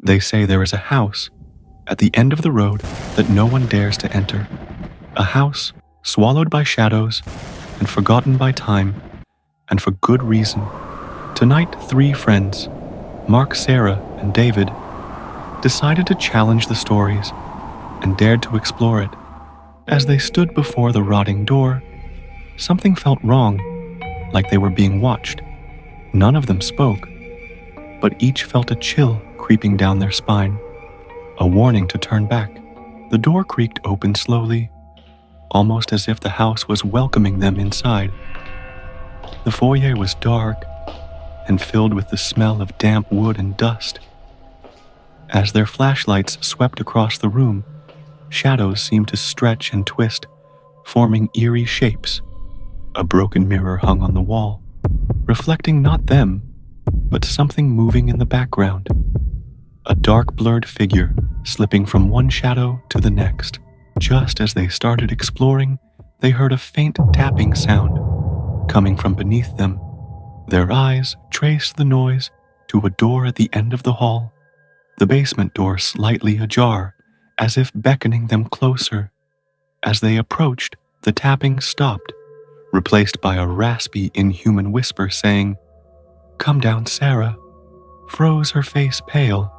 They say there is a house at the end of the road that no one dares to enter. A house swallowed by shadows and forgotten by time, and for good reason. Tonight, 3 friends, Mark, Sarah, and David, decided to challenge the stories and dared to explore it. As they stood before the rotting door, something felt wrong, like they were being watched. None of them spoke, but each felt a chill creeping down their spine, a warning to turn back. The door creaked open slowly, almost as if the house was welcoming them inside. The foyer was dark and filled with the smell of damp wood and dust. As their flashlights swept across the room, shadows seemed to stretch and twist, forming eerie shapes. A broken mirror hung on the wall, reflecting not them, but something moving in the background. A dark, blurred figure slipping from one shadow to the next. Just as they started exploring, they heard a faint tapping sound coming from beneath them. Their eyes traced the noise to a door at the end of the hall, the basement door slightly ajar, as if beckoning them closer. As they approached, the tapping stopped, replaced by a raspy, inhuman whisper saying, "Come down, Sarah," froze her face pale.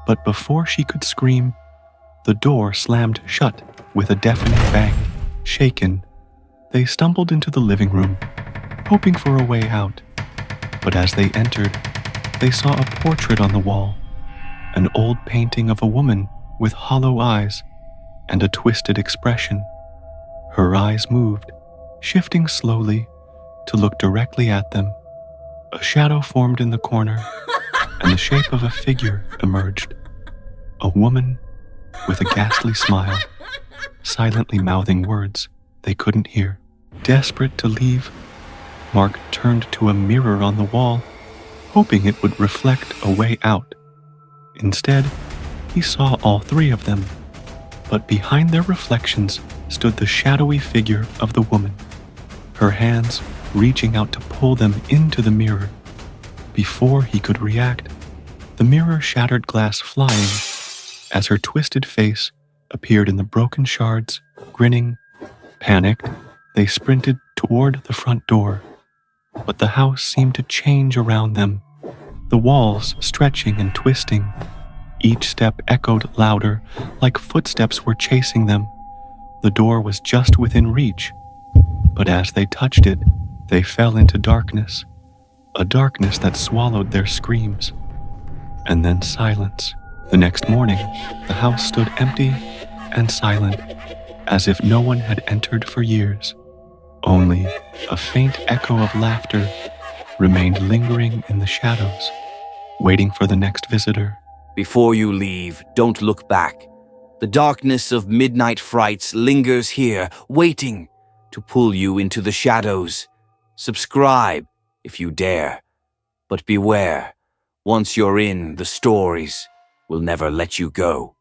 But before she could scream, the door slammed shut with a deafening bang. Shaken, they stumbled into the living room, hoping for a way out. But as they entered, they saw a portrait on the wall, an old painting of a woman with hollow eyes and a twisted expression. Her eyes moved, shifting slowly to look directly at them. A shadow formed in the corner, and the shape of a figure emerged. A woman with a ghastly smile, silently mouthing words they couldn't hear. Desperate to leave, Mark turned to a mirror on the wall, hoping it would reflect a way out. Instead, he saw all 3 of them, but behind their reflections stood the shadowy figure of the woman, her hands reaching out to pull them into the mirror. Before he could react, the mirror shattered glass flying as her twisted face appeared in the broken shards, grinning. Panicked, they sprinted toward the front door, but the house seemed to change around them, the walls stretching and twisting. Each step echoed louder, like footsteps were chasing them. The door was just within reach, but as they touched it, they fell into darkness, a darkness that swallowed their screams. And then silence. The next morning, the house stood empty and silent, as if no one had entered for years. Only a faint echo of laughter remained lingering in the shadows, waiting for the next visitor. Before you leave, don't look back. The darkness of Midnight Frights lingers here, waiting to pull you into the shadows. Subscribe if you dare. But beware, once you're in, the stories will never let you go.